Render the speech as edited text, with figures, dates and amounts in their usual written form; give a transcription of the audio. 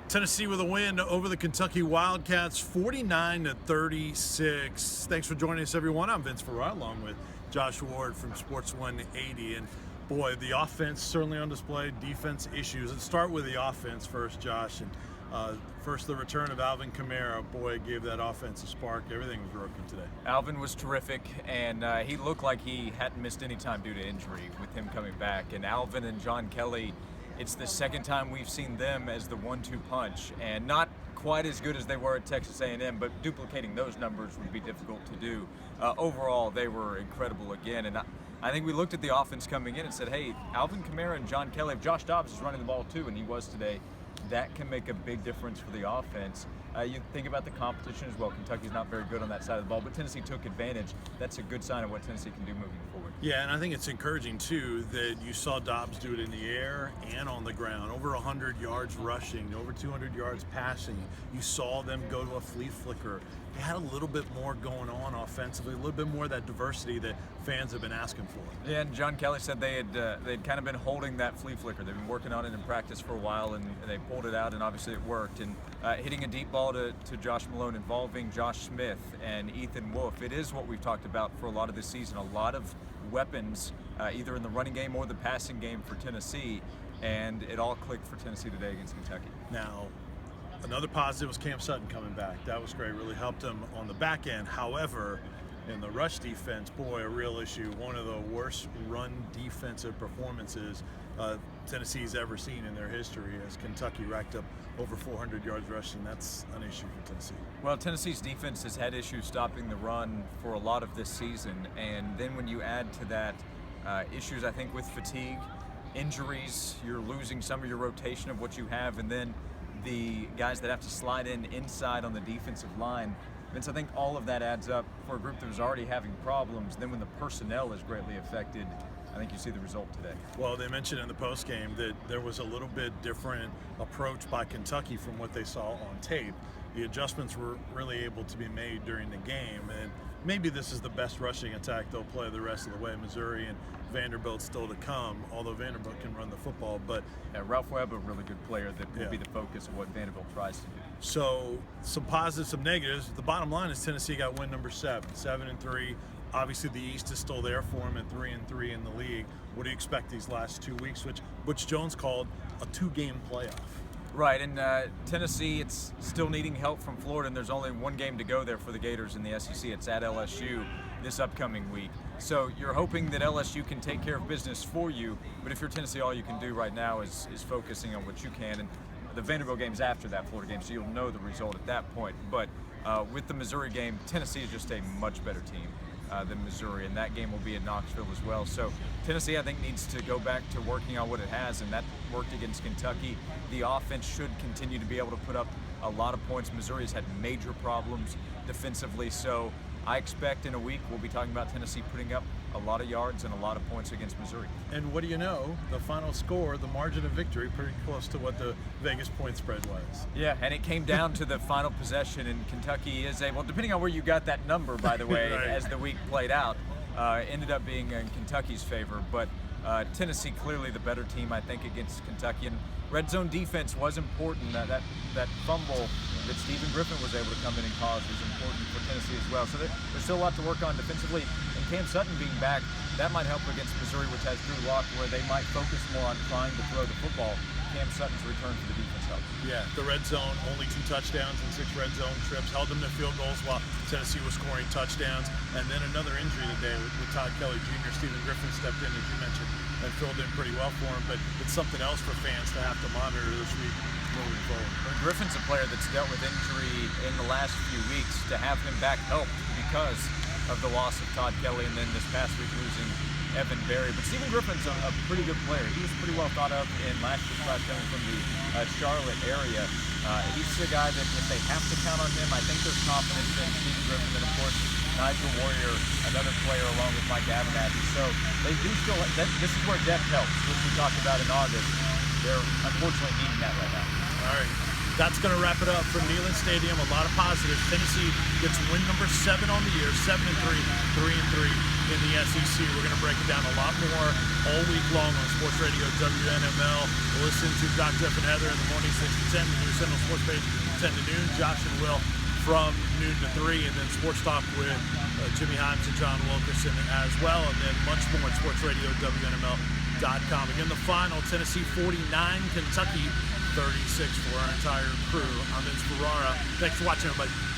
Tennessee with a win over the Kentucky Wildcats, 49-36. Thanks for joining us, everyone. I'm Vince Ferrara, along with Josh Ward from Sports 180. And boy, the offense certainly on display, defense issues. Let's start with the offense first, Josh. And first, the return of Alvin Kamara. Boy, gave that offense a spark. Everything was working today. Alvin was terrific, and he looked like he hadn't missed any time due to injury with him coming back. And Alvin and John Kelly, it's the second time we've seen them as the 1-2 punch, and not quite as good as they were at Texas A&M, but duplicating those numbers would be difficult to do. Overall, they were incredible again, and I think we looked at the offense coming in and said, hey, Alvin Kamara and John Kelly, if Josh Dobbs is running the ball too, and he was today, that can make a big difference for the offense. You think about the competition as well. Kentucky's not very good on that side of the ball, but Tennessee took advantage. That's a good sign of what Tennessee can do moving forward. Yeah, and I think it's encouraging, too, that you saw Dobbs do it in the air and on the ground. Over 100 yards rushing, over 200 yards passing. You saw them go to a flea flicker. They had a little bit more going on offensively, a little bit more of that diversity that fans have been asking for. Yeah, and John Kelly said they'd kind of been holding that flea flicker. They've been working on it in practice for a while, and they pulled it out, and obviously it worked. And hitting a deep ball to Josh Malone involving Josh Smith and Ethan Wolf. It is what we've talked about for a lot of this season, a lot of weapons, either in the running game or the passing game for Tennessee, and it all clicked for Tennessee today against Kentucky. Now, another positive was Cam Sutton coming back. That was great, really helped him on the back end. However, in the rush defense, boy, a real issue. One of the worst run defensive performances Tennessee's ever seen in their history, as Kentucky racked up over 400 yards rushing. That's an issue for Tennessee. Well, Tennessee's defense has had issues stopping the run for a lot of this season, and then when you add to that issues, I think, with fatigue, injuries, you're losing some of your rotation of what you have, and then the guys that have to slide in inside on the defensive line. Vince, I think all of that adds up for a group that was already having problems. Then when the personnel is greatly affected, I think you see the result today. Well, they mentioned in the postgame that there was a little bit different approach by Kentucky from what they saw on tape. The adjustments were really able to be made during the game, and maybe this is the best rushing attack they'll play the rest of the way. Missouri and Vanderbilt still to come, although Vanderbilt can run the football. But Ralph Webb, a really good player that will be the focus of what Vanderbilt tries to do. So some positives, some negatives. The bottom line is Tennessee got win number 7-3. Obviously, the East is still there for them at 3-3 in the league. What do you expect these last 2 weeks, which Butch Jones called a 2-game playoff? Right, and Tennessee, it's still needing help from Florida, and there's only one game to go there for the Gators in the SEC. It's at LSU this upcoming week. So you're hoping that LSU can take care of business for you, but if you're Tennessee, all you can do right now is focusing on what you can. And the Vanderbilt game's after that Florida game, so you'll know the result at that point. But with the Missouri game, Tennessee is just a much better team than Missouri, and that game will be in Knoxville as well. So Tennessee, I think, needs to go back to working on what it has, and that worked against Kentucky. The offense should continue to be able to put up a lot of points. Missouri has had major problems defensively, so I expect in a week we'll be talking about Tennessee putting up a lot of yards and a lot of points against Missouri. And what do you know? The final score, the margin of victory, pretty close to what the Vegas point spread was. Yeah, and it came down to the final possession, and Kentucky is able, depending on where you got that number, by the way, right, as the week played out, ended up being in Kentucky's favor. But Tennessee clearly the better team, I think, against Kentucky. And red zone defense was important. That fumble that Stephen Griffin was able to come in and cause was important for Tennessee as well. So there's still a lot to work on defensively. And Cam Sutton being back, that might help against Missouri, which has Drew Lock, where they might focus more on trying to throw the football. Cam Sutton's return for the defense helps. Yeah, the red zone, only 2 touchdowns and 6 red zone trips, held them to field goals while Tennessee was scoring touchdowns. And then another injury today with Todd Kelly Jr. Stephen Griffin stepped in, as you mentioned, and filled in pretty well for him. But it's something else for fans to have to monitor this week moving forward. Well, Griffin's a player that's dealt with injury in the last few weeks. To have him back helped because of the loss of Todd Kelly, and then this past week losing Evan Berry. But Stephen Griffin's a pretty good player. He was pretty well thought of in last year's class coming from the Charlotte area. He's a guy that if they have to count on him, I think there's confidence in Stephen Griffin. And of course, Nigel Warrior, another player along with Mike Abernathy. So they do still, this is where depth helps, which we talked about in August. They're unfortunately needing that right now. All right. That's going to wrap it up from Neyland Stadium. A lot of positives. Tennessee gets win number 7 on the year, 7-3, 3-3. in the SEC. We're going to break it down a lot more all week long on Sports Radio WNML. Listen to Doc, Jeff, and Heather in the morning 6 to 10, the New Central Sports Page 10 to noon, Josh and Will from noon to 3, and then Sports Talk with Jimmy Himes and John Wilkerson as well, and then much more at sportsradio.WNML.com. Again, the final, Tennessee 49, Kentucky 36 for our entire crew. I'm Vince Ferrara. Thanks for watching, everybody.